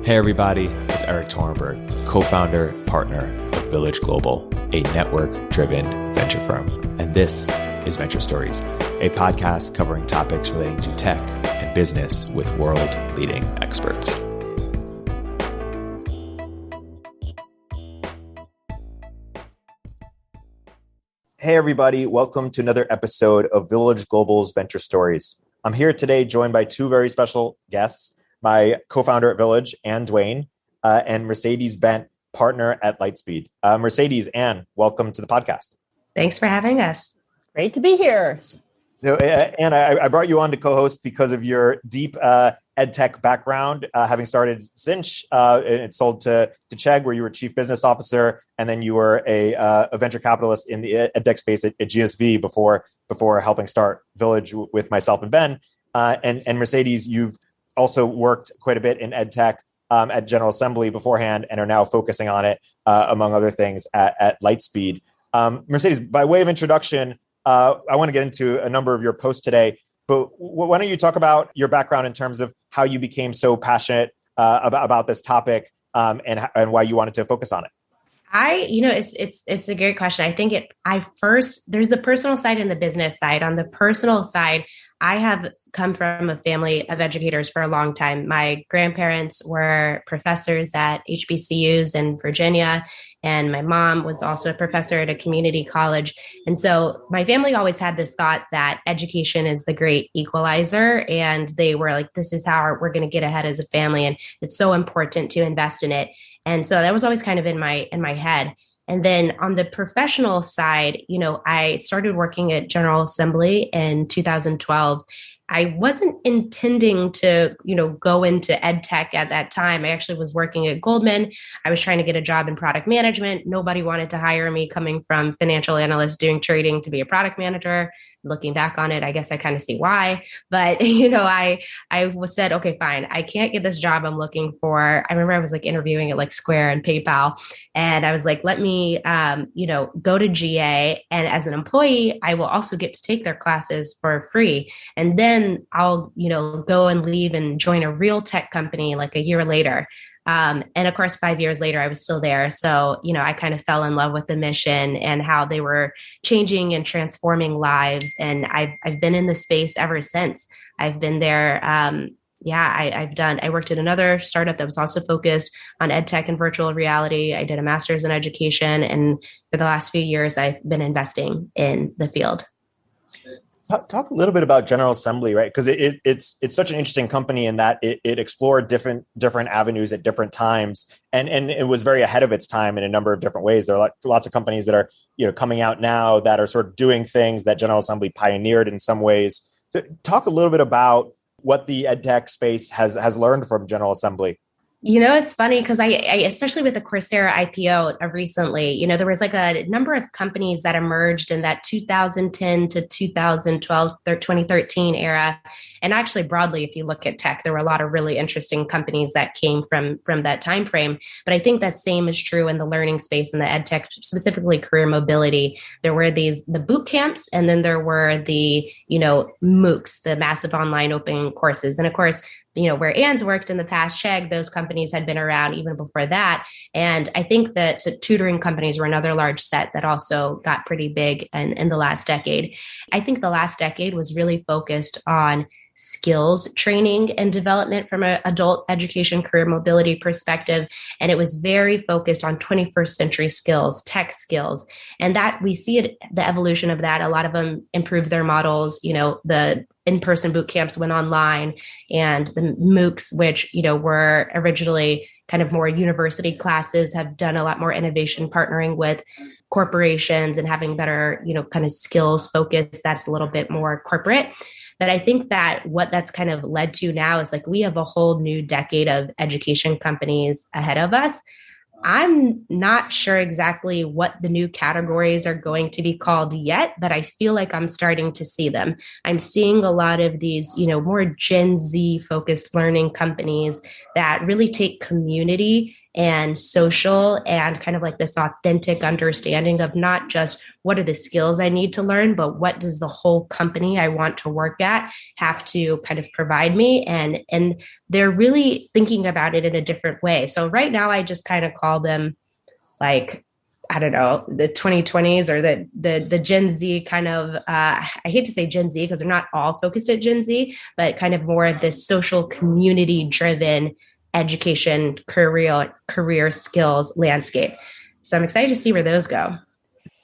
Hey everybody, it's Eric Torenberg, co-founder, partner of Village Global, a network-driven venture firm. And this is Venture Stories, a podcast covering topics relating to tech and business with world-leading experts. Hey everybody, welcome to another episode of Village Global's Venture Stories. I'm here today joined by two very special guests, my co-founder at Village, Ann Duane, and Mercedes Bent, partner at Lightspeed. Mercedes, Ann, welcome to the podcast. Thanks for having us. Great to be here. So, Ann, I brought you on to co-host because of your deep edtech background, having started Cinch, and it sold to Chegg, where you were chief business officer, and then you were a venture capitalist in the edtech space at GSV before helping start Village with myself and Ben. And Mercedes, you've also worked quite a bit in edtech at General Assembly beforehand and are now focusing on it, among other things, at Lightspeed. Mercedes, by way of introduction, I want to get into a number of your posts today, but why don't you talk about your background in terms of how you became so passionate about this topic and why you wanted to focus on it? It's a great question. I think there's the personal side and the business side. On the personal side, I have come from a family of educators for a long time. My grandparents were professors at HBCUs in Virginia, and my mom was also a professor at a community college. And so my family always had this thought that education is the great equalizer. And they were like, this is how we're going to get ahead as a family. And it's so important to invest in it. And so that was always kind of in my head. And then on the professional side, I started working at General Assembly in 2012. I wasn't intending to, go into ed tech at that time. I actually was working at Goldman. I was trying to get a job in product management. Nobody wanted to hire me coming from financial analyst doing trading to be a product manager. Looking back on it, I guess I kind of see why. But, I said, okay, fine. I can't get this job I'm looking for. I remember I was interviewing at Square and PayPal. And I was like, let me, go to GA. And as an employee, I will also get to take their classes for free. And then I'll, go and leave and join a real tech company a year later. And of course, 5 years later, I was still there. So, I kind of fell in love with the mission and how they were changing and transforming lives. And I've been in the space ever since. I've been there. I worked at another startup that was also focused on ed tech and virtual reality. I did a master's in education. And for the last few years, I've been investing in the field. Talk a little bit about General Assembly, right? Because it's such an interesting company in that it explored different avenues at different times, and it was very ahead of its time in a number of different ways. There are lots of companies that are coming out now that are sort of doing things that General Assembly pioneered in some ways. Talk a little bit about what the edtech space has learned from General Assembly. It's funny because I especially with the Coursera IPO recently, there was a number of companies that emerged in that 2010 to 2012, 2013 era. And actually broadly, if you look at tech, there were a lot of really interesting companies that came from that time frame. But I think that same is true in the learning space and the ed tech, specifically career mobility. There were the boot camps, and then there were the, MOOCs, the massive online open courses. And of course, where Ann's worked in the past, Chegg, those companies had been around even before that. And I think that tutoring companies were another large set that also got pretty big in the last decade. I think the last decade was really focused on skills training and development from an adult education career mobility perspective. And it was very focused on 21st century skills, tech skills. And that we see it, the evolution of that. A lot of them improved their models. The in-person boot camps went online, and the MOOCs, which, were originally kind of more university classes, have done a lot more innovation partnering with corporations and having better, kind of skills focus. That's a little bit more corporate. But I think that what that's kind of led to now is we have a whole new decade of education companies ahead of us. I'm not sure exactly what the new categories are going to be called yet, but I feel like I'm starting to see them. I'm seeing a lot of these, more Gen Z focused learning companies that really take community and social, and kind of like this authentic understanding of not just what are the skills I need to learn, but what does the whole company I want to work at have to kind of provide me. And they're really thinking about it in a different way. So right now I just kind of call them like, I don't know, the 2020s or the Gen Z kind of, I hate to say Gen Z because they're not all focused at Gen Z, but kind of more of this social community driven education, career skills landscape. So I'm excited to see where those go.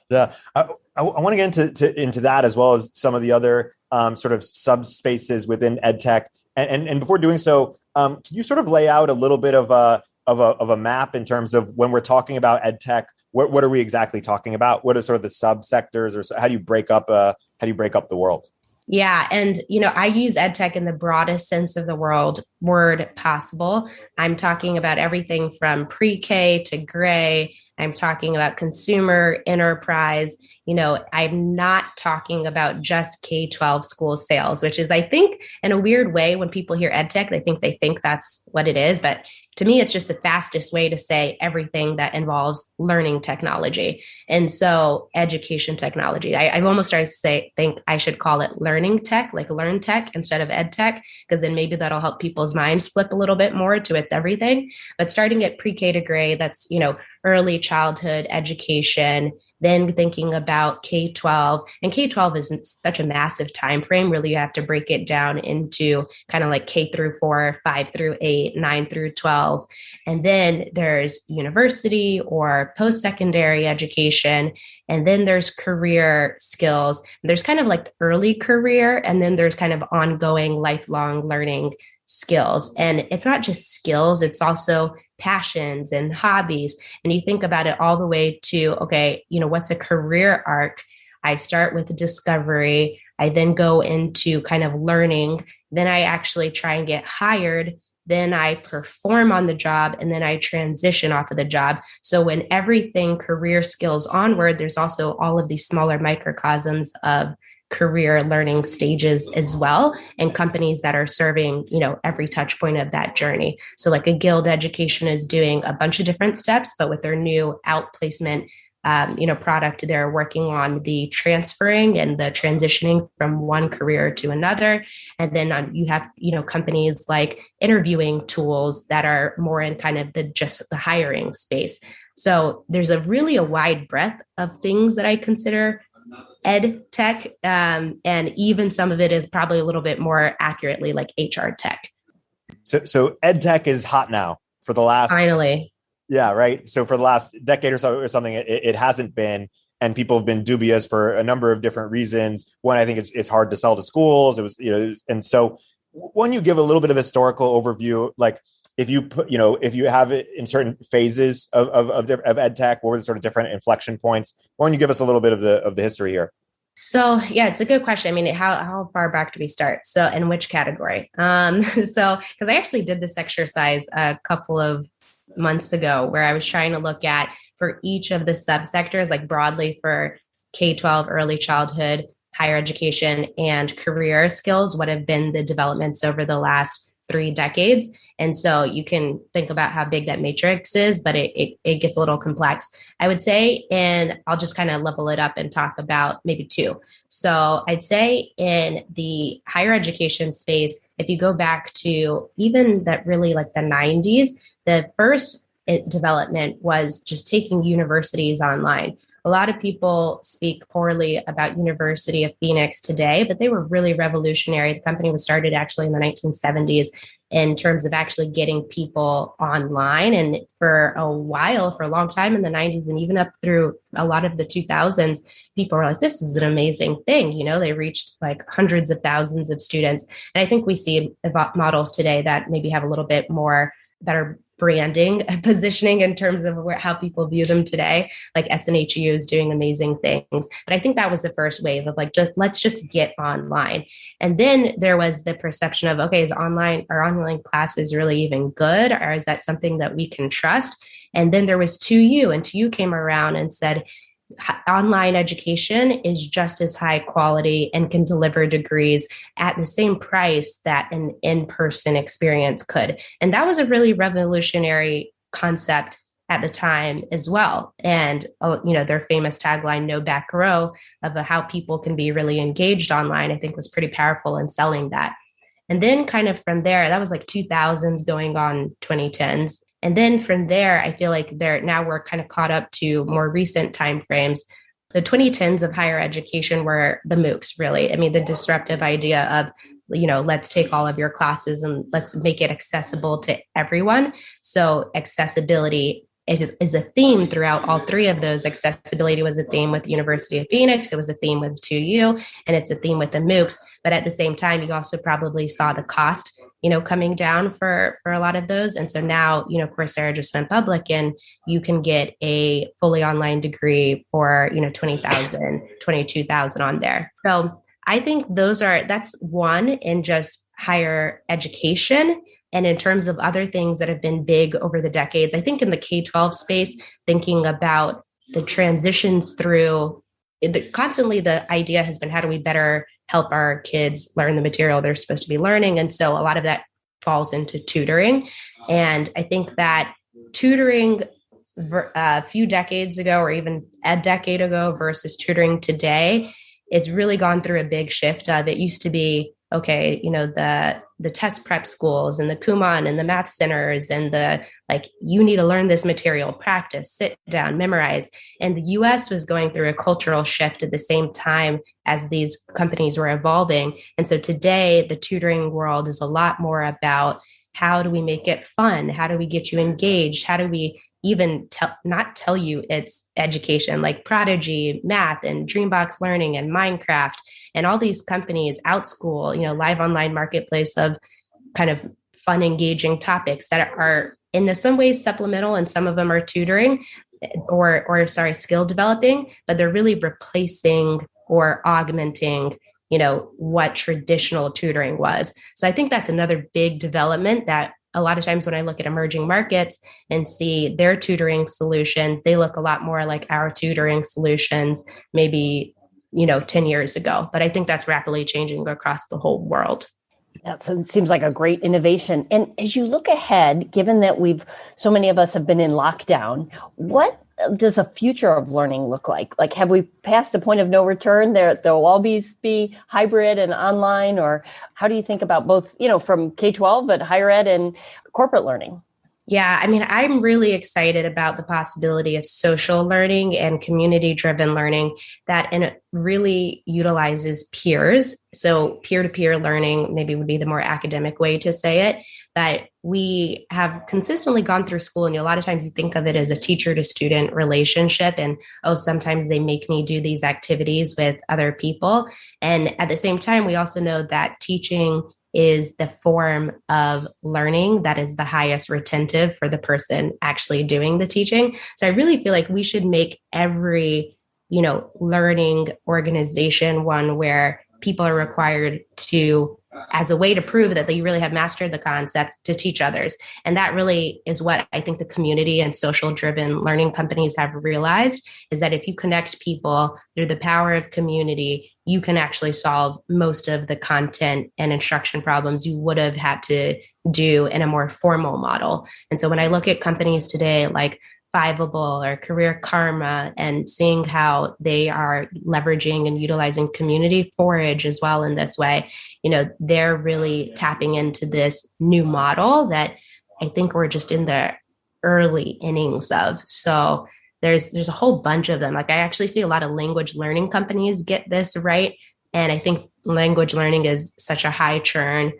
Yeah, I want to get into that as well as some of the other sort of subspaces within EdTech. And before doing so, can you sort of lay out a little bit of a map in terms of when we're talking about EdTech? What are we exactly talking about? What are sort of the subsectors, or how do you break up the world? Yeah. And, I use EdTech in the broadest sense of the word possible. I'm talking about everything from pre-K to gray. I'm talking about consumer enterprise. I'm not talking about just K-12 school sales, which is, I think, in a weird way, when people hear EdTech, they think that's what it is. But to me, it's just the fastest way to say everything that involves learning technology. And so education technology, I've almost started to think I should call it learning tech, like learn tech instead of ed tech, because then maybe that'll help people's minds flip a little bit more to it's everything. But starting at pre-K to grade, that's, early childhood education, then thinking about K-12. And K-12 isn't such a massive time frame. Really, you have to break it down into kind of like K through 4, 5 through 8, 9 through 12. And then there's university or post-secondary education. And then there's career skills. There's kind of like early career, and then there's kind of ongoing lifelong learning skills. And it's not just skills, it's also passions and hobbies. And you think about it all the way to, okay, what's a career arc? I start with discovery. I then go into kind of learning. Then I actually try and get hired. Then I perform on the job, and then I transition off of the job. So when everything career skills onward, there's also all of these smaller microcosms of career learning stages as well, and companies that are serving, every touch point of that journey. So like a Guild Education is doing a bunch of different steps, but with their new outplacement product, they're working on the transferring and the transitioning from one career to another. And then you have, companies like interviewing tools that are more in kind of just the hiring space. So there's a wide breadth of things that I consider ed tech. And even some of it is probably a little bit more accurately like HR tech. So ed tech is hot now for the last... Finally. Yeah, right. So for the last decade or so or something, it hasn't been, and people have been dubious for a number of different reasons. One, I think it's hard to sell to schools. It was, and so when you give a little bit of historical overview, like if you put, if you have it in certain phases of ed tech, what were the sort of different inflection points? Why don't you give us a little bit of the history here? So yeah, it's a good question. I mean, how far back do we start? So in which category? Because I actually did this exercise a couple of months ago where I was trying to look at for each of the subsectors, like broadly for K-12, early childhood, higher education, and career skills, what have been the developments over the last 3 decades. And so you can think about how big that matrix is, but it gets a little complex, I would say. And I'll just kind of level it up and talk about maybe 2. So I'd say in the higher education space, if you go back to even that really like the 90s, the first development was just taking universities online. A lot of people speak poorly about University of Phoenix today, but they were really revolutionary. The company was started actually in the 1970s in terms of actually getting people online. And for a long time in the 90s and even up through a lot of the 2000s, people were like, this is an amazing thing. They reached like hundreds of thousands of students. And I think we see models today that maybe have a little bit more better branding and positioning in terms of how people view them today, like SNHU is doing amazing things. But I think that was the first wave of like, let's just get online. And then there was the perception of, okay, is online classes really even good? Or is that something that we can trust? And then there was 2U, and 2U came around and said, online education is just as high quality and can deliver degrees at the same price that an in-person experience could. And that was a really revolutionary concept at the time as well. And, their famous tagline, no back row, of how people can be really engaged online, I think was pretty powerful in selling that. And then kind of from there, that was like 2000s going on 2010s. And then from there, I feel like now we're kind of caught up to more recent timeframes. The 2010s of higher education were the MOOCs, really. I mean, the disruptive idea of, let's take all of your classes and let's make it accessible to everyone. So accessibility is a theme throughout all three of those. Accessibility was a theme with the University of Phoenix. It was a theme with 2U, and it's a theme with the MOOCs. But at the same time, you also probably saw the cost, coming down for a lot of those. And so now, Coursera just went public, and you can get a fully online degree for, 20,000, 22,000 on there. So I think that's one in just higher education. And in terms of other things that have been big over the decades, I think in the K-12 space, thinking about the transitions through, constantly the idea has been, how do we better help our kids learn the material they're supposed to be learning? And so a lot of that falls into tutoring. And I think that tutoring a few decades ago, or even a decade ago, versus tutoring today, it's really gone through a big shift. It used to be, okay, the test prep schools and the Kumon and the math centers and you need to learn this material, practice, sit down, memorize. And the US was going through a cultural shift at the same time as these companies were evolving. And so today, the tutoring world is a lot more about, how do we make it fun? How do we get you engaged? How do we even not tell you it's education, like Prodigy, Math, and Dreambox Learning, and Minecraft, and all these companies, OutSchool, live online marketplace of kind of fun, engaging topics that are in some ways supplemental, and some of them are tutoring skill developing, but they're really replacing or augmenting, what traditional tutoring was. So I think that's another big development that a lot of times when I look at emerging markets and see their tutoring solutions, they look a lot more like our tutoring solutions, maybe 10 years ago. But I think that's rapidly changing across the whole world. It seems like a great innovation. And as you look ahead, given that so many of us have been in lockdown, what does a future of learning look like? Like, have we passed the point of no return? There'll always be hybrid and online, or how do you think about both, from K-12, but higher ed and corporate learning? Yeah, I mean, I'm really excited about the possibility of social learning and community-driven learning that really utilizes peers. So peer-to-peer learning maybe would be the more academic way to say it. But we have consistently gone through school, and a lot of times you think of it as a teacher-to-student relationship, and sometimes they make me do these activities with other people. And at the same time, we also know that teaching is the form of learning that is the highest retentive for the person actually doing the teaching. So I really feel like we should make every, learning organization one where people are required to, as a way to prove that they really have mastered the concept, to teach others. And that really is what I think the community and social driven learning companies have realized, is that if you connect people through the power of community, you can actually solve most of the content and instruction problems you would have had to do in a more formal model. And so when I look at companies today like Fiveable or Career Karma, and seeing how they are leveraging and utilizing community, Forage as well in this way, they're really tapping into this new model that I think we're just in the early innings of. So there's a whole bunch of them. Like, I actually see a lot of language learning companies get this right. And I think language learning is such a high churn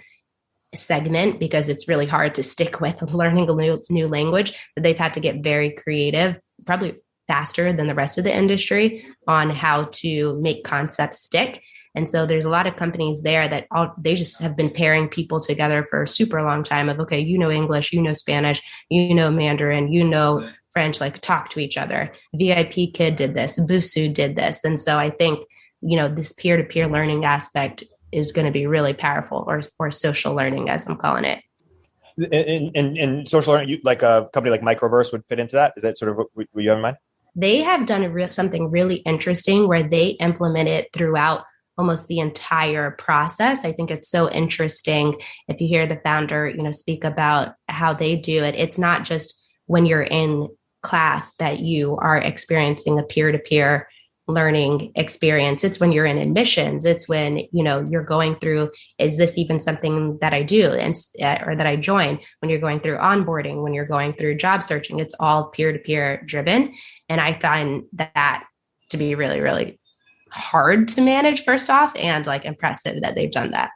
segment because it's really hard to stick with learning a new language, that they've had to get very creative, probably faster than the rest of the industry, on how to make concepts stick. And so there's a lot of companies there that they just have been pairing people together for a super long time of, okay, English, Spanish, Mandarin, French, like talk to each other. VIP Kid did this, Busuu did this. And so I think, this peer-to-peer learning aspect is going to be really powerful, or social learning, as I'm calling it. In social learning, like a company like Microverse would fit into that? Is that sort of what you have in mind? They have done something really interesting where they implement it throughout almost the entire process. I think it's so interesting if you hear the founder, speak about how they do it. It's not just when you're in class that you are experiencing a peer-to-peer learning experience. It's when you're in admissions. It's when, you're going through, is this even something that I do or that I join? When you're going through onboarding, when you're going through job searching, it's all peer-to-peer driven. And I find that to be really, really hard to manage, first off, and like impressive that they've done that.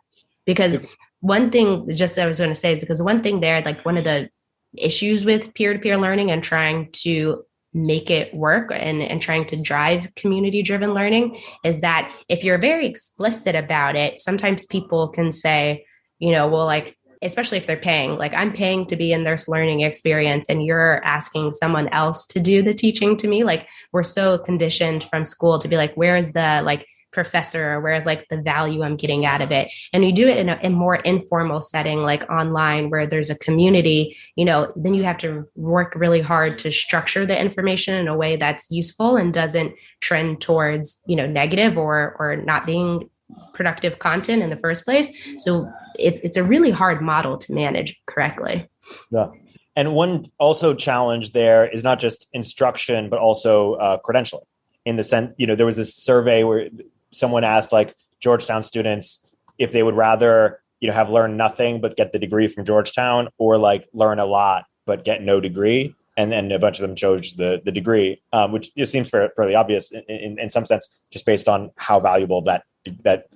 Because one thing, just I was going to say, because one thing there, like one of the issues with peer-to-peer learning and trying to make it work and trying to drive community-driven learning is that if you're very explicit about it, sometimes people can say, well, like, especially if they're paying, like I'm paying to be in this learning experience and you're asking someone else to do the teaching to me. Like we're so conditioned from school to be like, where is the like professor, or whereas like the value I'm getting out of it. And you do it in a more informal setting, like online where there's a community, then you have to work really hard to structure the information in a way that's useful and doesn't trend towards, negative or not being productive content in the first place. So it's a really hard model to manage correctly. Yeah. And one also challenge there is not just instruction, but also credentialing. In the sense, there was this survey where someone asked like Georgetown students if they would rather, have learned nothing but get the degree from Georgetown, or like learn a lot but get no degree. And then a bunch of them chose the degree, which seems fairly obvious in some sense, just based on how valuable that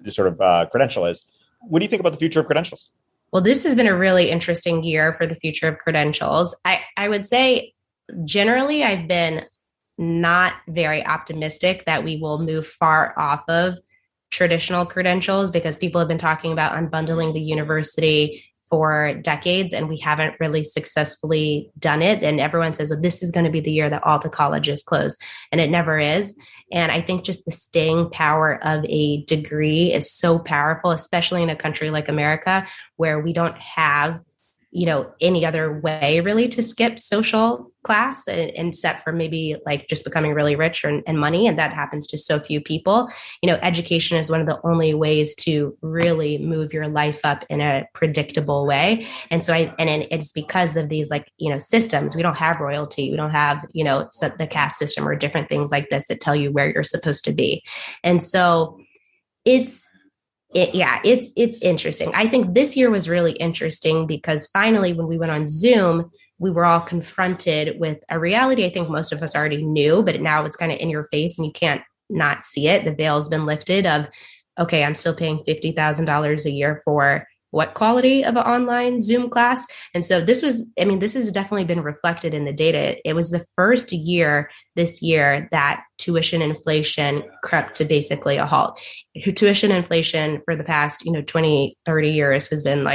sort of credential is. What do you think about the future of credentials? Well, this has been a really interesting year for the future of credentials. I would say generally I've been not very optimistic that we will move far off of traditional credentials, because people have been talking about unbundling the university for decades and we haven't really successfully done it. And everyone says, well, this is going to be the year that all the colleges close. And it never is. And I think just the staying power of a degree is so powerful, especially in a country like America, where we don't have any other way really to skip social class except for maybe like just becoming really rich and money. And that happens to so few people. Education is one of the only ways to really move your life up in a predictable way. And so it's because of these systems. We don't have royalty. We don't have, the caste system or different things like this that tell you where you're supposed to be. And so it's interesting. I think this year was really interesting because finally, when we went on Zoom, we were all confronted with a reality I think most of us already knew, but now it's kind of in your face and you can't not see it. The veil's been lifted of, okay, I'm still paying $50,000 a year for what quality of an online Zoom class? And so this has definitely been reflected in the data. It was the first year this year that tuition inflation crept to basically a halt. Tuition inflation for the past, 20, 30 years has been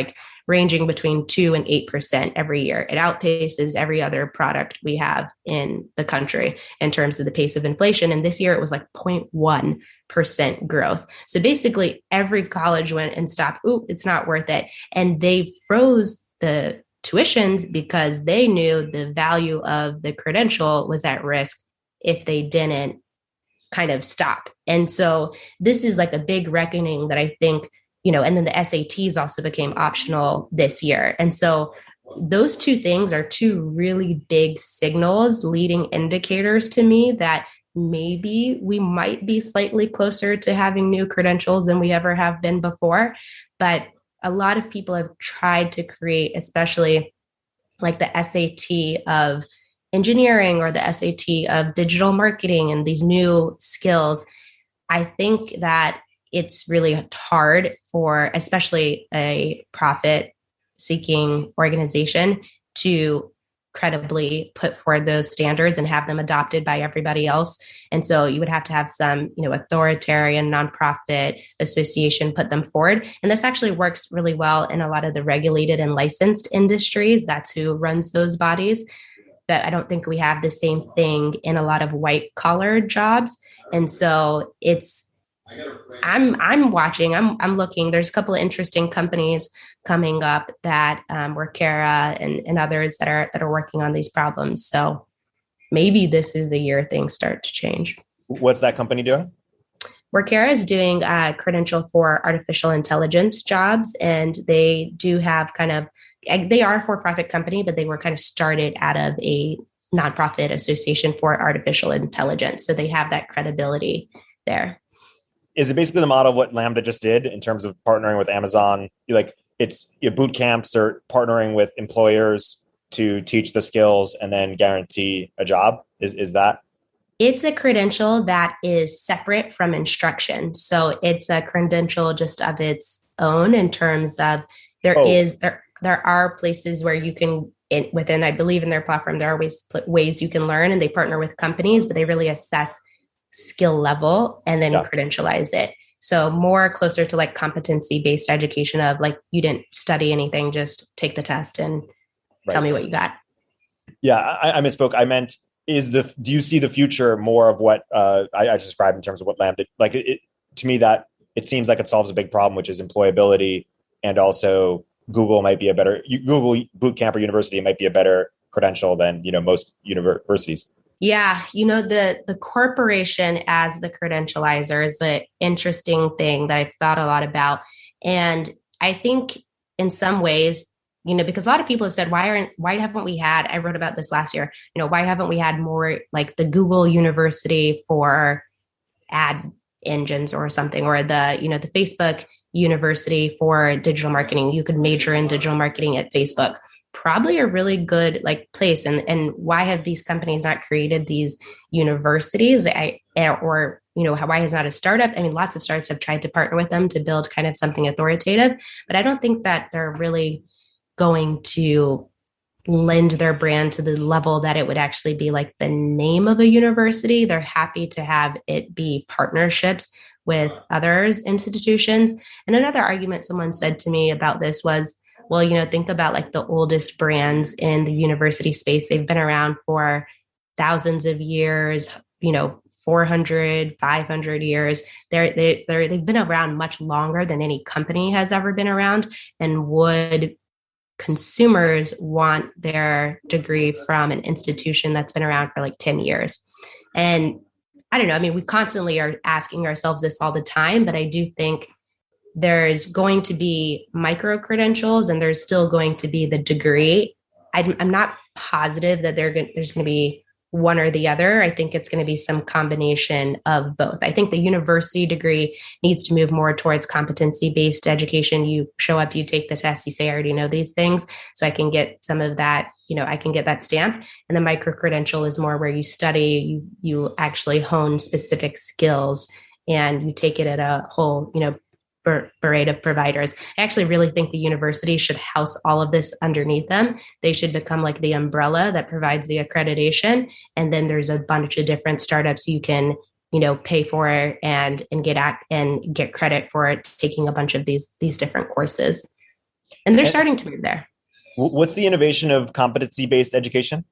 ranging between 2 and 8% every year. It outpaces every other product we have in the country in terms of the pace of inflation. And this year it was 0.1% growth. So basically every college went and stopped, it's not worth it. And they froze the tuitions because they knew the value of the credential was at risk if they didn't kind of stop. And so this is a big reckoning that I think, and then the SATs also became optional this year. And so those two things are two really big signals, leading indicators to me that maybe we might be slightly closer to having new credentials than we ever have been before. But a lot of people have tried to create, especially the SAT of engineering or the SAT of digital marketing and these new skills. I think that it's really hard for especially a profit-seeking organization to credibly put forward those standards and have them adopted by everybody else. And so you would have to have some, authoritarian nonprofit association put them forward. And this actually works really well in a lot of the regulated and licensed industries. That's who runs those bodies. But I don't think we have the same thing in a lot of white collar jobs. And so I'm watching, I'm looking, there's a couple of interesting companies coming up that Workera and others that are working on these problems. So maybe this is the year things start to change. What's that company doing? Workera is doing a credential for artificial intelligence jobs, and they do have kind of they are a for-profit company, but they were kind of started out of a nonprofit association for artificial intelligence. So they have that credibility there. Is it basically the model of what Lambda just did in terms of partnering with Amazon? Like it's boot camps or partnering with employers to teach the skills and then guarantee a job? Is that? It's a credential that is separate from instruction. So it's a credential just of its own in terms of there are places where you can within, I believe in their platform, there are ways you can learn, and they partner with companies, but they really assess skill level and then credentialize it. So more closer to like competency-based education of like, you didn't study anything, just take the test and tell me what you got. Yeah, I misspoke. I meant, do you see the future more of what I described in terms of what Lambda, like to me that it seems like it solves a big problem, which is employability, and also Google Bootcamp or university might be a better credential than, most universities. Yeah, the corporation as the credentializer is an interesting thing that I've thought a lot about. And I think in some ways, because a lot of people have said, why haven't we had, I wrote about this last year, why haven't we had more like the Google University for ad engines or something, or the Facebook University for digital marketing? You could major in digital marketing at Facebook. Probably a really good like place. And why have these companies not created these universities? Why is not a startup? I mean, lots of startups have tried to partner with them to build kind of something authoritative, but I don't think that they're really going to lend their brand to the level that it would actually be like the name of a university. They're happy to have it be partnerships with others institutions. And another argument someone said to me about this was, well, think about like the oldest brands in the university space. They've been around for thousands of years, 400, 500 years. They've been around much longer than any company has ever been around. And would consumers want their degree from an institution that's been around for like 10 years? And I don't know. I mean, we constantly are asking ourselves this all the time, but I do think there's going to be micro credentials and there's still going to be the degree. I'm not positive that there's going to be one or the other. I think it's going to be some combination of both. I think the university degree needs to move more towards competency-based education. You show up, you take the test, you say, I already know these things, so I can get some of that, I can get that stamp. And the micro-credential is more where you study, you actually hone specific skills, and you take it at a whole, parade of providers. I actually really think the university should house all of this underneath them. They should become like the umbrella that provides the accreditation. And then there's a bunch of different startups you can, pay for and get credit for it, taking a bunch of these different courses. And they're starting to move there. What's the innovation of competency-based education?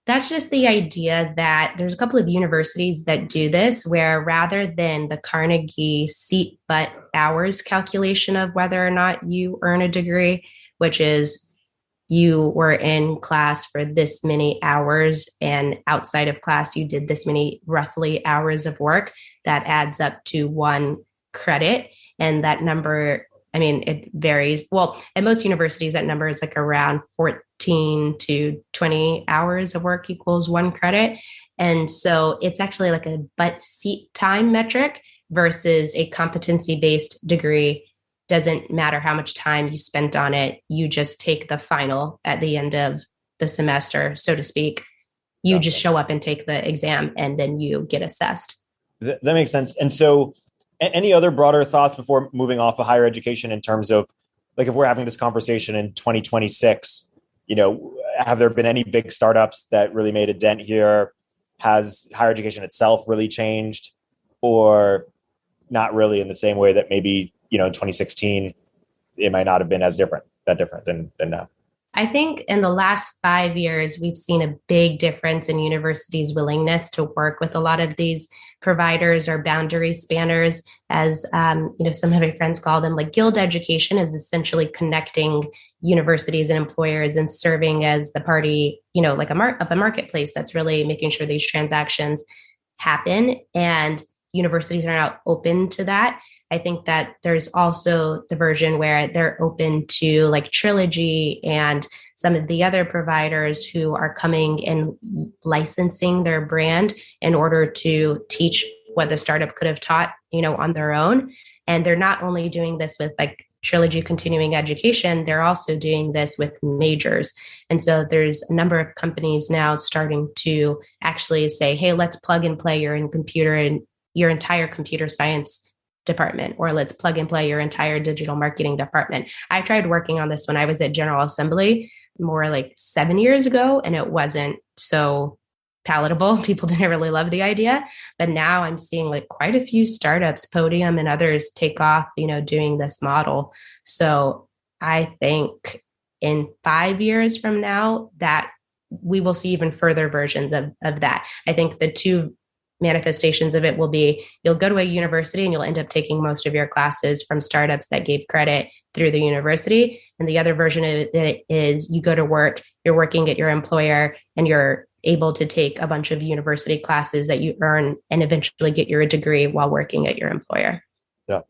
That's just the idea that there's a couple of universities that do this, where rather than the Carnegie seat but hours calculation of whether or not you earn a degree, which is you were in class for this many hours and outside of class you did this many roughly hours of work, that adds up to one credit. And that number, I mean, it varies. Well, at most universities, that number is like around 14 to 20 hours of work equals one credit. And so it's actually like a but seat time metric versus a competency-based degree. Doesn't matter how much time you spent on it. You just take the final at the end of the semester, so to speak. You just show up and take the exam, and then you get assessed. That makes sense. And so any other broader thoughts before moving off of higher education in terms of, like, if we're having this conversation in 2026, have there been any big startups that really made a dent here? Has higher education itself really changed, or not really in the same way that maybe, in 2016, it might not have been as different than now? I think in the last 5 years, we've seen a big difference in universities' willingness to work with a lot of these providers or boundary spanners. As some of my friends call them, like guild education is essentially connecting universities and employers and serving as the party, like a marketplace that's really making sure these transactions happen. And universities are now open to that. I think that there's also the version where they're open to like Trilogy and some of the other providers who are coming and licensing their brand in order to teach what the startup could have taught, on their own. And they're not only doing this with like Trilogy continuing education, they're also doing this with majors. And so there's a number of companies now starting to actually say, hey, let's plug and play your entire computer science department, or let's plug and play your entire digital marketing department. I tried working on this when I was at General Assembly more like 7 years ago, and it wasn't so palatable. People didn't really love the idea, but now I'm seeing like quite a few startups, Podium and others, take off, doing this model. So I think in 5 years from now that we will see even further versions of that. I think the two manifestations of it will be you'll go to a university and you'll end up taking most of your classes from startups that gave credit through the university. And the other version of it is you go to work, you're working at your employer, and you're able to take a bunch of university classes that you earn and eventually get your degree while working at your employer. Yeah.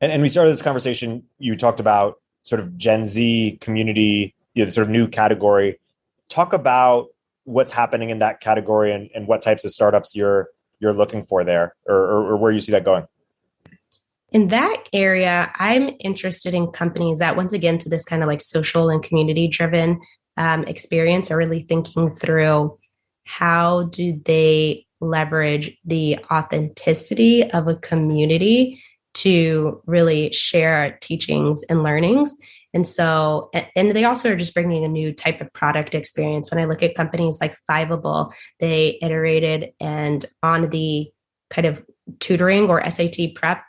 And we started this conversation, you talked about sort of Gen Z community, the sort of new category. Talk about what's happening in that category and what types of startups you're looking for there, or where you see that going. In that area, I'm interested in companies that, once again, to this kind of like social and community driven experience, are really thinking through how do they leverage the authenticity of a community to really share teachings and learnings. And so, and they also are just bringing a new type of product experience. When I look at companies like Fiveable, they iterated and on the kind of tutoring or SAT prep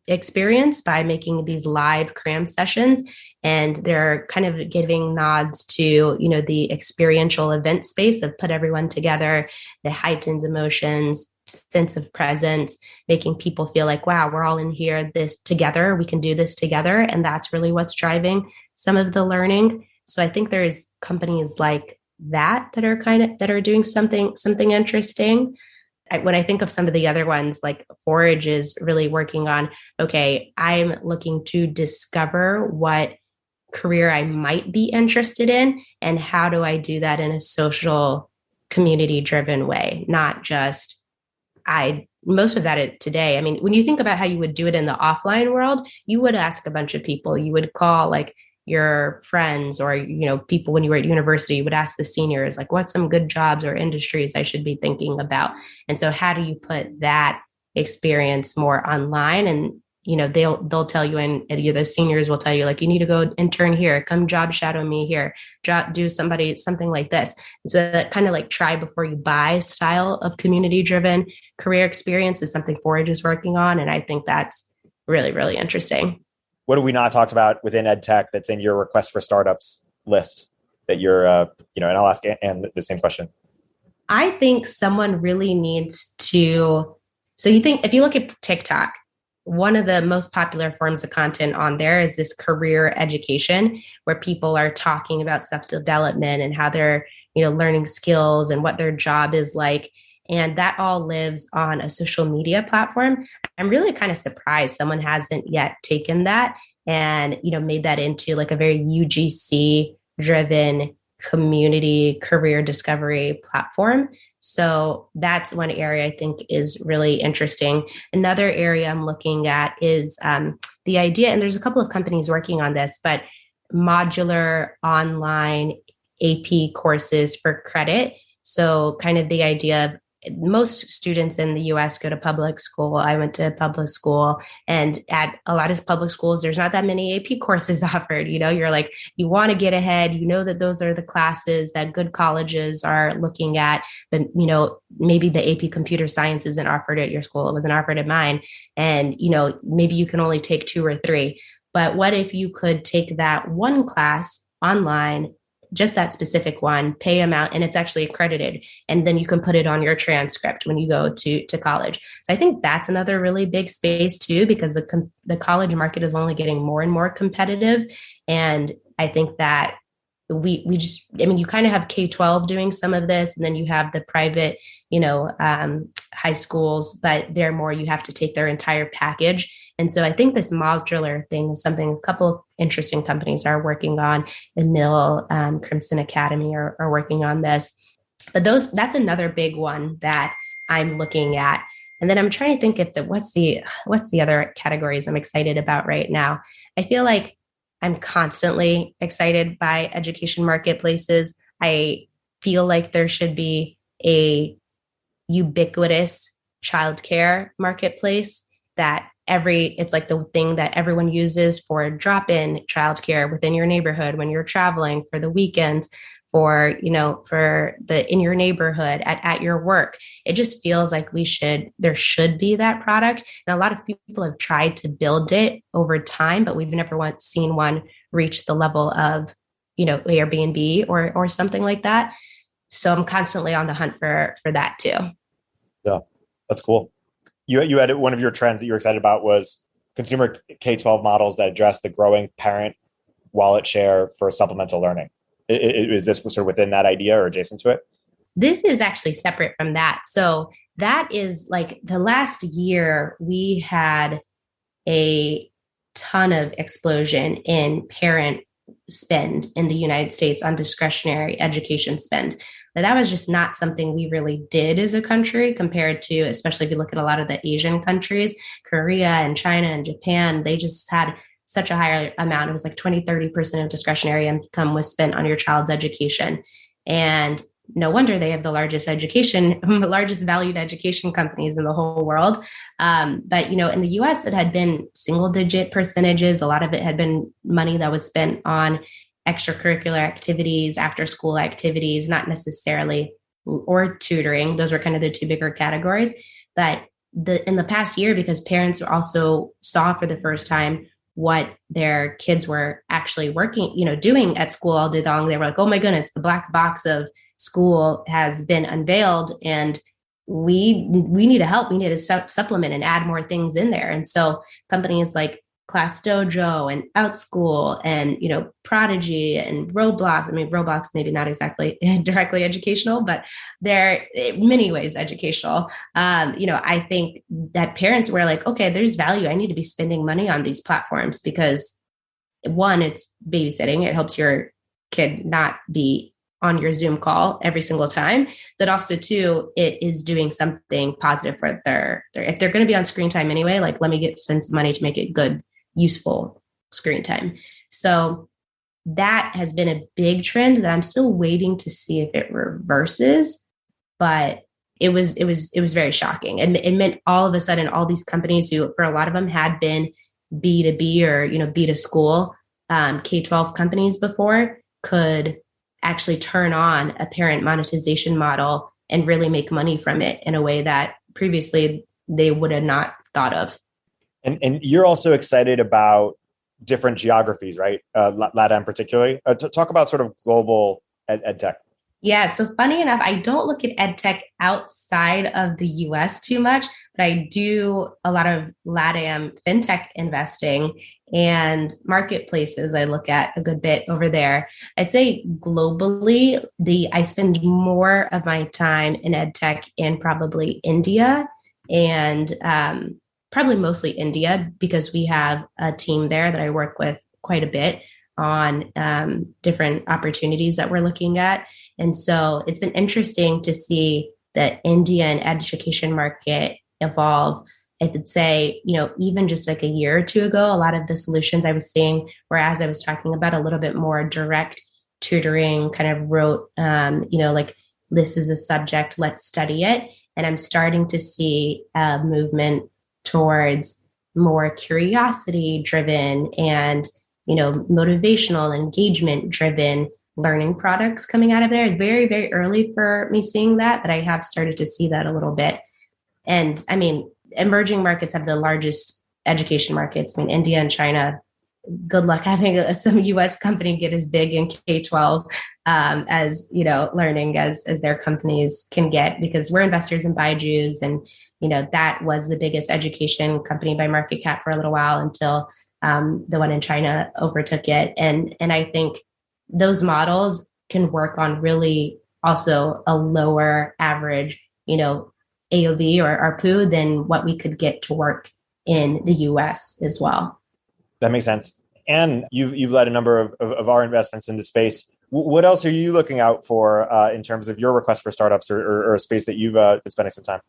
experience by making these live cram sessions. And they're kind of giving nods to, the experiential event space of put everyone together, the heightened emotions, sense of presence, making people feel like, wow, we're all in here, this together, we can do this together. And that's really what's driving some of the learning. So I think there's companies like that are doing something interesting. When I think of some of the other ones, like Forage is really working on, okay, I'm looking to discover what career I might be interested in, and how do I do that in a social, community-driven way, not just most of that today. I mean, when you think about how you would do it in the offline world, you would ask a bunch of people, you would call like your friends or, people when you were at university, you would ask the seniors, like, what's some good jobs or industries I should be thinking about? And so how do you put that experience more online? And, they'll tell you, and the seniors will tell you, like, you need to go intern here, come job shadow me here, do something like this. And so that kind of like try before you buy style of community driven career experience is something Forage is working on. And I think that's really, really interesting. What have we not talked about within EdTech that's in your request for startups list that you're, and I'll ask Anne the same question. I think someone really needs to, if you look at TikTok, one of the most popular forms of content on there is this career education, where people are talking about self-development and how they're, learning skills and what their job is like. And that all lives on a social media platform. I'm really kind of surprised someone hasn't yet taken that and, made that into like a very UGC driven community career discovery platform. So that's one area I think is really interesting. Another area I'm looking at is the idea, and there's a couple of companies working on this, but modular online AP courses for credit. So kind of the idea of most students in the US go to public school. I went to public school, and at a lot of public schools, there's not that many AP courses offered. You're like, you want to get ahead, that those are the classes that good colleges are looking at, but maybe the AP computer science isn't offered at your school. It wasn't offered at mine. And, maybe you can only take 2 or 3, but what if you could take that one class online, just that specific one, pay amount, and it's actually accredited. And then you can put it on your transcript when you go to college. So I think that's another really big space too, because the college market is only getting more and more competitive. And I think that you kind of have K-12 doing some of this, and then you have the private, high schools, but they're more, you have to take their entire package And so I think this modular thing is something a couple interesting companies are working on. The Mill, Crimson Academy are working on this. But that's another big one that I'm looking at. And then I'm trying to think what's the other categories I'm excited about right now. I feel like I'm constantly excited by education marketplaces. I feel like there should be a ubiquitous childcare marketplace that it's like the thing that everyone uses for drop-in childcare within your neighborhood when you're traveling, for the weekends, for in your neighborhood, at your work. It just feels like there should be that product. And a lot of people have tried to build it over time, but we've never once seen one reach the level of, Airbnb or something like that. So I'm constantly on the hunt for that too. Yeah, that's cool. You had one of your trends that you were excited about was consumer K-12 models that address the growing parent wallet share for supplemental learning. Is this sort of within that idea or adjacent to it? This is actually separate from that. So that is like the last year we had a ton of explosion in parent spend in the United States on discretionary education spend. Now, that was just not something we really did as a country compared to, especially if you look at a lot of the Asian countries, Korea and China and Japan, they just had such a higher amount. It was like 20-30% of discretionary income was spent on your child's education. And no wonder they have the largest valued education companies in the whole world. But, in the US, it had been single digit percentages. A lot of it had been money that was spent on extracurricular activities, after school activities, not necessarily, or tutoring. Those were kind of the two bigger categories. But in the past year, because parents also saw for the first time what their kids were actually doing at school all day long, they were like, oh my goodness, the black box of school has been unveiled and we need to help. We need to supplement and add more things in there. And so companies like Class Dojo and OutSchool and, Prodigy and Roblox. I mean, Roblox, maybe not exactly directly educational, but they're in many ways educational. I think that parents were like, okay, there's value. I need to be spending money on these platforms because, one, it's babysitting. It helps your kid not be on your Zoom call every single time. But also, two, it is doing something positive for if they're going to be on screen time anyway, like, let me spend some money to make it good, useful screen time. So that has been a big trend that I'm still waiting to see if it reverses, but it was very shocking. And it meant all of a sudden, all these companies who, for a lot of them, had been B2B or, B to school, K-12 companies before, could actually turn on a parent monetization model and really make money from it in a way that previously they would have not thought of. And you're also excited about different geographies, right? LATAM particularly. Talk about sort of global ed tech. Yeah. So funny enough, I don't look at ed tech outside of the US too much, but I do a lot of LATAM fintech investing and marketplaces. I look at a good bit over there. I'd say globally, I spend more of my time in ed tech in probably India and probably mostly India, because we have a team there that I work with quite a bit on different opportunities that we're looking at. And so it's been interesting to see the Indian education market evolve. I would say, even just like a year or two ago, a lot of the solutions I was seeing, whereas I was talking about a little bit more direct tutoring, kind of wrote, like, this is a subject, let's study it. And I'm starting to see a movement towards more curiosity driven and, motivational, engagement driven learning products coming out of there. It's very, very early for me seeing that, but I have started to see that a little bit. And I mean, emerging markets have the largest education markets. I mean, India and China, good luck having some US company get as big in K-12 as, learning as their companies can get, because we're investors in Byju's, and, that was the biggest education company by market cap for a little while until the one in China overtook it. And I think those models can work on really also a lower average, AOV or ARPU than what we could get to work in the US as well. That makes sense. And you've led a number of our investments in the space. What else are you looking out for in terms of your request for startups or a space that you've been spending some time?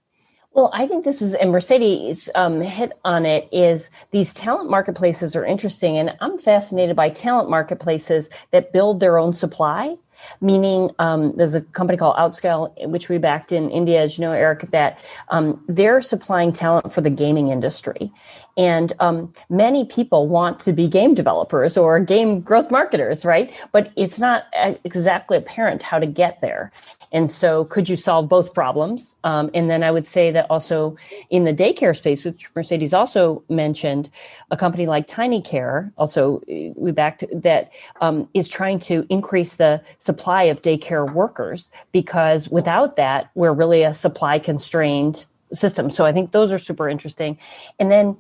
Well, I think this is, and Mercedes hit on it, is these talent marketplaces are interesting. And I'm fascinated by talent marketplaces that build their own supply. Meaning, there's a company called Outscale, which we backed in India, as you know, Eric, that they're supplying talent for the gaming industry. And many people want to be game developers or game growth marketers, right? But it's not exactly apparent how to get there. And so could you solve both problems? And then I would say that also in the daycare space, which Mercedes also mentioned, a company like TinyCare, also we backed, that is trying to increase the supply of daycare workers, because without that, we're really a supply constrained system. So I think those are super interesting. And then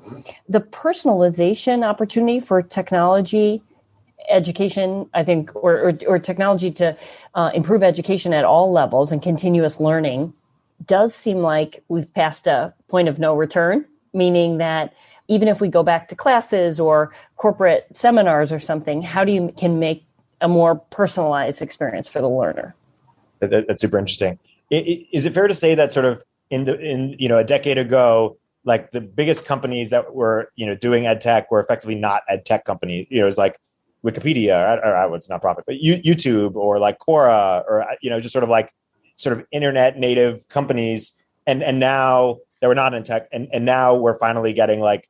the personalization opportunity for technology education, I think, or technology to improve education at all levels and continuous learning does seem like we've passed a point of no return, meaning that even if we go back to classes or corporate seminars or something, how do you can make a more personalized experience for the learner? That's super interesting. Is it fair to say that sort of in a decade ago, like the biggest companies that were doing ed tech were effectively not ed tech companies? It's like Wikipedia, or it's not profit, but YouTube, or like Quora, or just sort of internet native companies, and now that we're not in tech, and now we're finally getting like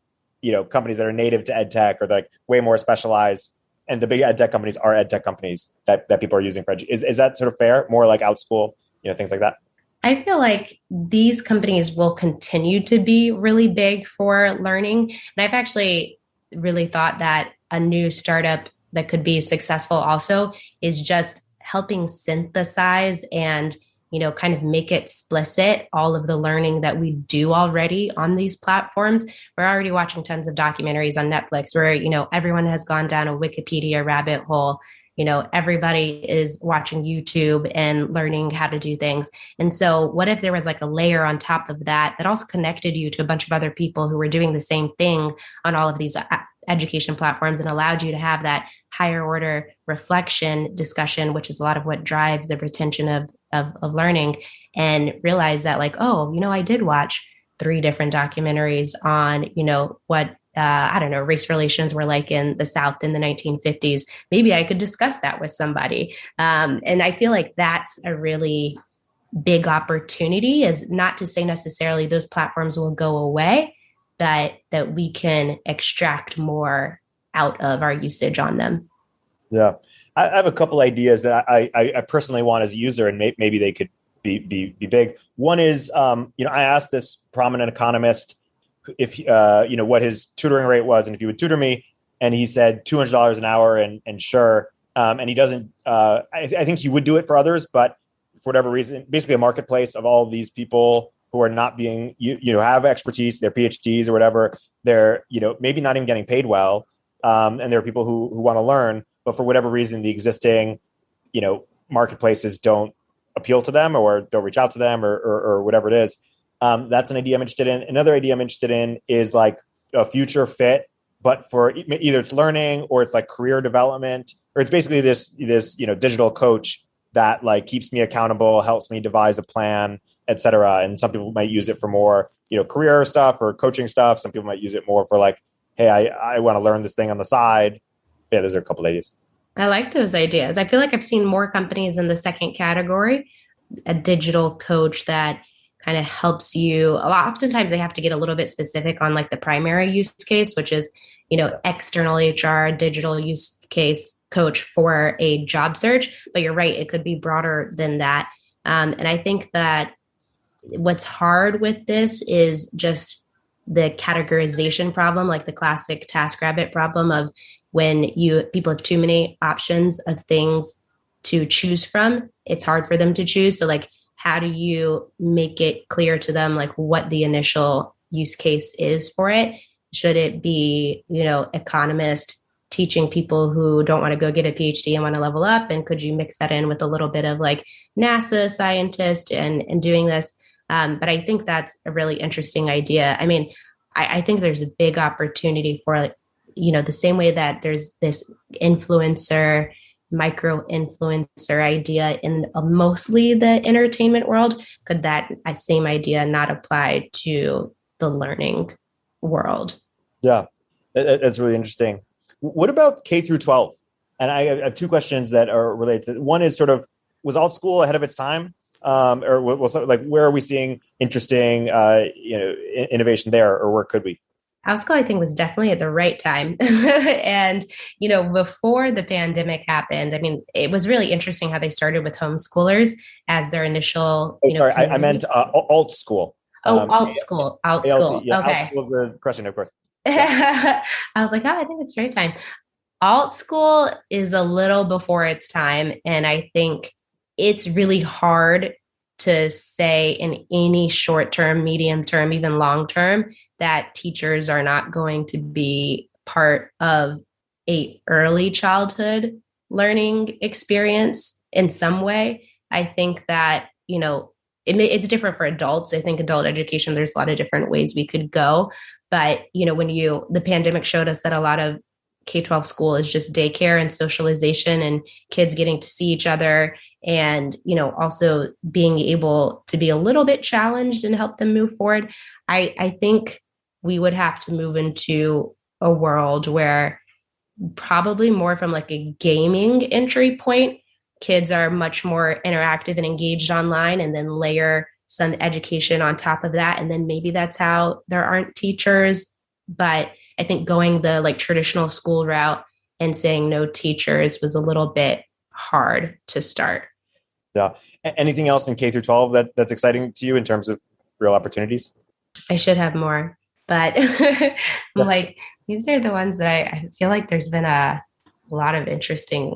companies that are native to ed tech or like way more specialized, and the big ed tech companies are ed tech companies that people are using for education. Is that sort of fair? More like Outschool, things like that. I feel like these companies will continue to be really big for learning, and I've actually really thought that a new startup that could be successful also is just helping synthesize and, kind of make explicit all of the learning that we do already on these platforms. We're already watching tons of documentaries on Netflix where, everyone has gone down a Wikipedia rabbit hole. Everybody is watching YouTube and learning how to do things. And so what if there was like a layer on top of that also connected you to a bunch of other people who were doing the same thing on all of these education platforms and allowed you to have that higher order reflection discussion, which is a lot of what drives the retention of learning, and realize that like, I did watch 3 different documentaries on, what race relations were like in the South in the 1950s. Maybe I could discuss that with somebody. And I feel like that's a really big opportunity, is not to say necessarily those platforms will go away, but that we can extract more out of our usage on them. Yeah. I have a couple ideas that I personally want as a user, and maybe they could be big. One is, I asked this prominent economist if what his tutoring rate was, and if he would tutor me, and he said $200 an hour, and sure. And he doesn't. I think he would do it for others, but for whatever reason, basically a marketplace of all of these people who are not being have expertise, their PhDs or whatever. They're maybe not even getting paid well, and there are people who want to learn, but for whatever reason, the existing marketplaces don't appeal to them, or don't reach out to them, or whatever it is. That's an idea I'm interested in. Another idea I'm interested in is like a future fit, but for either it's learning or it's like career development, or it's basically this digital coach that like keeps me accountable, helps me devise a plan, etc. And some people might use it for more career stuff or coaching stuff. Some people might use it more for like, hey, I want to learn this thing on the side. Yeah, those are a couple of ideas. I like those ideas. I feel like I've seen more companies in the second category, a digital coach that kind of helps you. Oftentimes they have to get a little bit specific on like the primary use case, which is, external HR, digital use case coach for a job search. But you're right, it could be broader than that. And I think that what's hard with this is just the categorization problem, like the classic TaskRabbit problem of when people have too many options of things to choose from, it's hard for them to choose. So like, how do you make it clear to them like what the initial use case is for it? Should it be, economist teaching people who don't want to go get a PhD and want to level up? And could you mix that in with a little bit of like NASA scientist and doing this? But I think that's a really interesting idea. I mean, I think there's a big opportunity for, the same way that there's this influencer, micro influencer idea in mostly the entertainment world. Could that same idea not apply to the learning world? Yeah, that's really interesting. What about K through 12? And I have two questions that are related. One is sort of, was alt school ahead of its time? Or like, where are we seeing interesting, innovation there, or where could we? Alt school, I think, was definitely at the right time. And, before the pandemic happened, I mean, it was really interesting how they started with homeschoolers as their initial, Sorry, I meant alt school. Alt school. Yeah, okay. Alt school is a question, of course. Yeah. I was like, I think it's a great time. Alt school is a little before its time. And I think it's really hard to say in any short term, medium term, even long term, that teachers are not going to be part of a early childhood learning experience in some way. I think that, it's different for adults. I think adult education, there's a lot of different ways we could go. But, when the pandemic showed us that a lot of K-12 school is just daycare and socialization and kids getting to see each other and, also being able to be a little bit challenged and help them move forward. I think we would have to move into a world where probably more from like a gaming entry point, kids are much more interactive and engaged online, and then layer some education on top of that. And then maybe that's how there aren't teachers. But I think going the like traditional school route and saying no teachers was a little bit hard to start. Yeah. Anything else in K through 12 that's exciting to you in terms of real opportunities? I should have more, but I'm like, these are the ones that I feel like there's been a lot of interesting.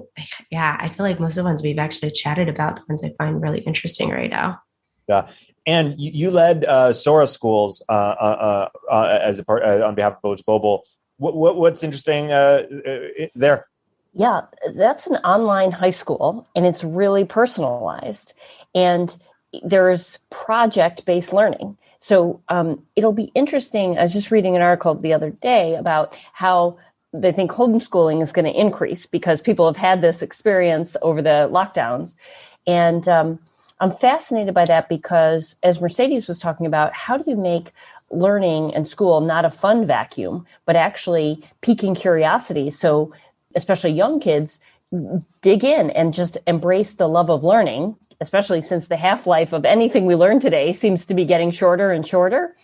Yeah. I feel like most of the ones we've actually chatted about, the ones I find really interesting right now. Yeah. And you led Sora Schools as a part on behalf of Village Global. What's interesting there? Yeah, that's an online high school, and it's really personalized. And there's project-based learning. So it'll be interesting. I was just reading an article the other day about how they think homeschooling is going to increase because people have had this experience over the lockdowns. And I'm fascinated by that because, as Mercedes was talking about, how do you make learning and school not a fun vacuum, but actually piquing curiosity? So especially young kids dig in and just embrace the love of learning, especially since the half-life of anything we learn today seems to be getting shorter and shorter.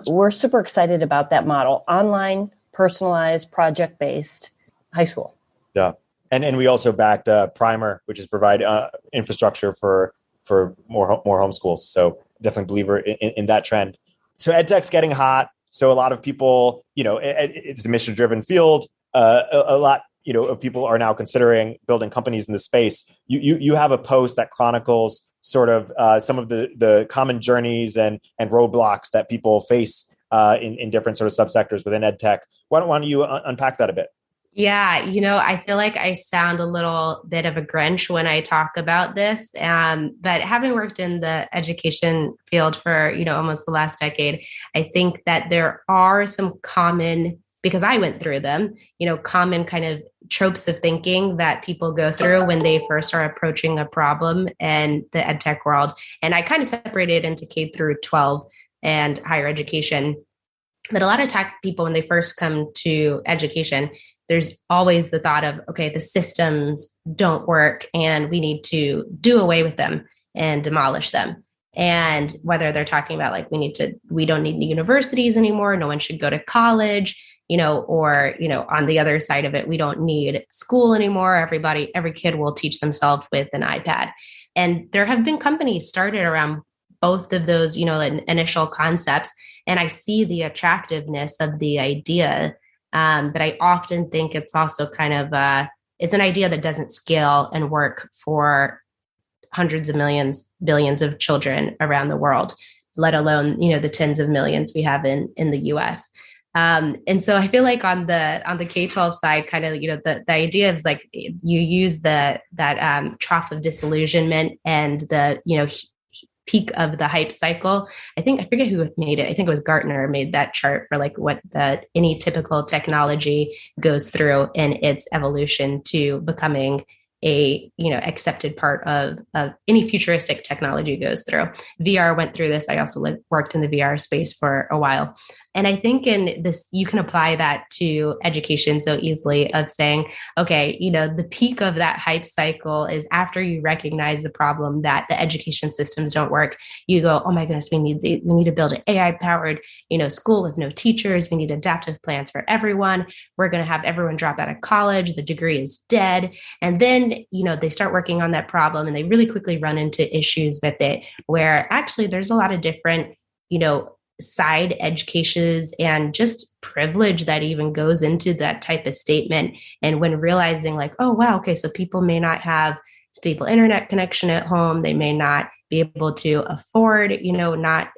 We're super excited about that model. Online, personalized, project-based high school. Yeah. And we also backed Primer, which is provide infrastructure for more homeschools. So definitely believer in that trend. So edtech's getting hot. So a lot of people, it's a mission-driven field. A lot, of people are now considering building companies in this space. You have a post that chronicles sort of some of the common journeys and roadblocks that people face in different sort of subsectors within edtech. Why don't you unpack that a bit? Yeah, I feel like I sound a little bit of a Grinch when I talk about this. But having worked in the education field for, almost the last decade, I think that there are some common, because I went through them, common kind of tropes of thinking that people go through when they first are approaching a problem in the edtech world. And I kind of separated into K through 12 and higher education. But a lot of tech people, when they first come to education, there's always the thought of, okay, the systems don't work and we need to do away with them and demolish them. And whether they're talking about like, we don't need universities anymore, no one should go to college, or, on the other side of it, we don't need school anymore. Every kid will teach themselves with an iPad. And there have been companies started around both of those, initial concepts. And I see the attractiveness of the idea. But I often think it's also kind of, it's an idea that doesn't scale and work for hundreds of millions, billions of children around the world, let alone, the tens of millions we have in the US. And so I feel like on the K-12 side, kind of, the idea is like you use that trough of disillusionment and the, peak of the hype cycle. I forget who made it. I think it was Gartner made that chart for like what any typical technology goes through in its evolution to becoming a accepted part of any futuristic technology goes through. VR went through this. I also worked in the VR space for a while. And I think in this, you can apply that to education so easily of saying, okay, the peak of that hype cycle is after you recognize the problem that the education systems don't work. You go, oh my goodness, we need to build an AI powered, school with no teachers. We need adaptive plans for everyone. We're going to have everyone drop out of college. The degree is dead. And then, they start working on that problem and they really quickly run into issues with it where actually there's a lot of different, side edge cases and just privilege that even goes into that type of statement. And when realizing like, oh, wow, okay, so people may not have stable internet connection at home. They may not be able to afford, not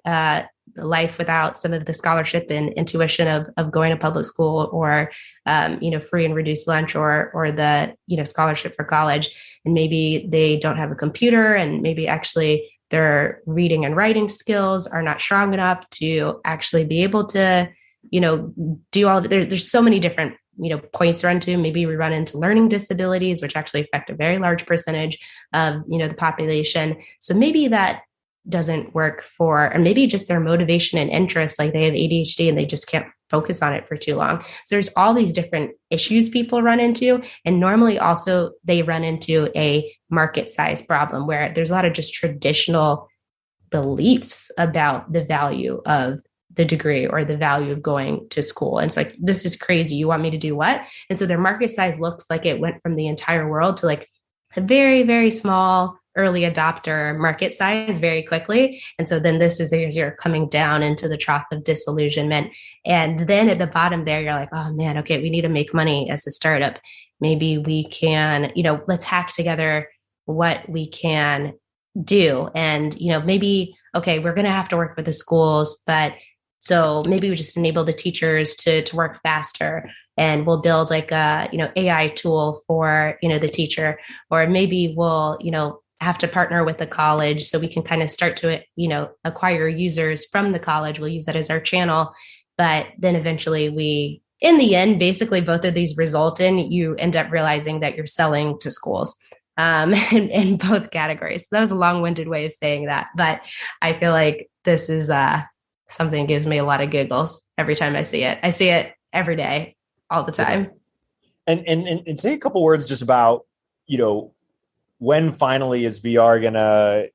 life without some of the scholarship and intuition of going to public school or, free and reduced lunch or the, scholarship for college. And maybe they don't have a computer and maybe actually their reading and writing skills are not strong enough to actually be able to, do all of it. There's so many different, points run to. Maybe we run into learning disabilities, which actually affect a very large percentage of, the population. So maybe that doesn't work for, or maybe just their motivation and interest, like they have ADHD and they just can't focus on it for too long. So there's all these different issues people run into. And normally also they run into a market size problem where there's a lot of just traditional beliefs about the value of the degree or the value of going to school. And it's like, this is crazy. You want me to do what? And so their market size looks like it went from the entire world to like a very, very small early adopter market size very quickly. And so then this is as you're coming down into the trough of disillusionment. And then at the bottom there, you're like, oh man, okay, we need to make money as a startup. Maybe we can, let's hack together what we can do. And, maybe, okay, we're going to have to work with the schools, but so maybe we just enable the teachers to work faster. And we'll build like a, AI tool for, the teacher, or maybe we'll, have to partner with the college so we can kind of start to, acquire users from the college. We'll use that as our channel. But then eventually in the end, basically both of these result in you end up realizing that you're selling to schools in both categories. So that was a long-winded way of saying that. But I feel like this is something that gives me a lot of giggles every time I see it. I see it every day, all the time. And say a couple words just about, when finally is VR gonna,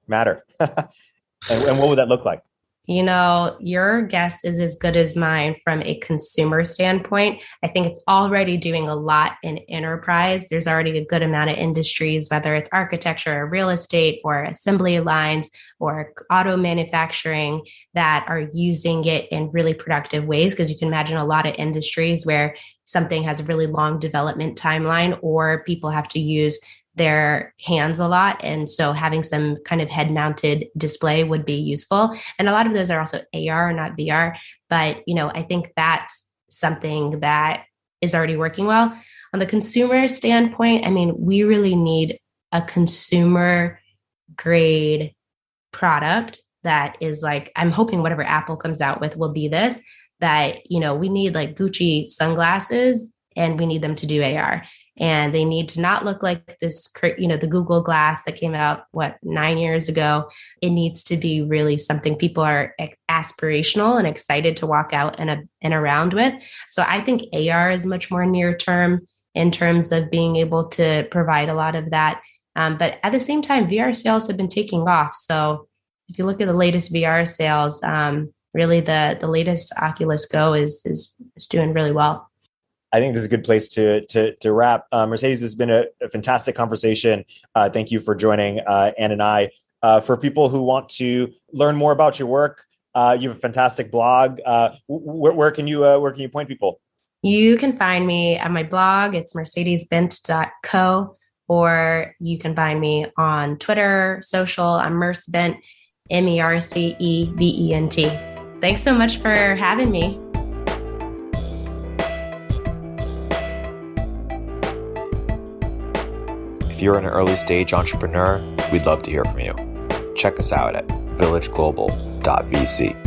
matter? and what would that look like? Your guess is as good as mine from a consumer standpoint. I think it's already doing a lot in enterprise. There's already a good amount of industries, whether it's architecture or real estate or assembly lines or auto manufacturing, that are using it in really productive ways. Because you can imagine a lot of industries where something has a really long development timeline or people have to use their hands a lot. And so having some kind of head mounted display would be useful. And a lot of those are also AR, not VR. But, I think that's something that is already working well. On the consumer standpoint, we really need a consumer grade product that is like, I'm hoping whatever Apple comes out with will be this, that, we need like Gucci sunglasses and we need them to do AR. And they need to not look like this, the Google Glass that came out, 9 years ago. It needs to be really something people are aspirational and excited to walk out and around with. So I think AR is much more near term in terms of being able to provide a lot of that. But at the same time, VR sales have been taking off. So if you look at the latest VR sales, really the latest Oculus Go is doing really well. I think this is a good place to wrap. Mercedes, this has been a fantastic conversation. Thank you for joining Ann and I. For people who want to learn more about your work, you have a fantastic blog. Where can you point people? You can find me at my blog. It's mercedesbent.co, or you can find me on Twitter, social. I'm Mercebent, MERCEVENT. Thanks so much for having me. If you're an early stage entrepreneur, we'd love to hear from you. check us out at villageglobal.vc.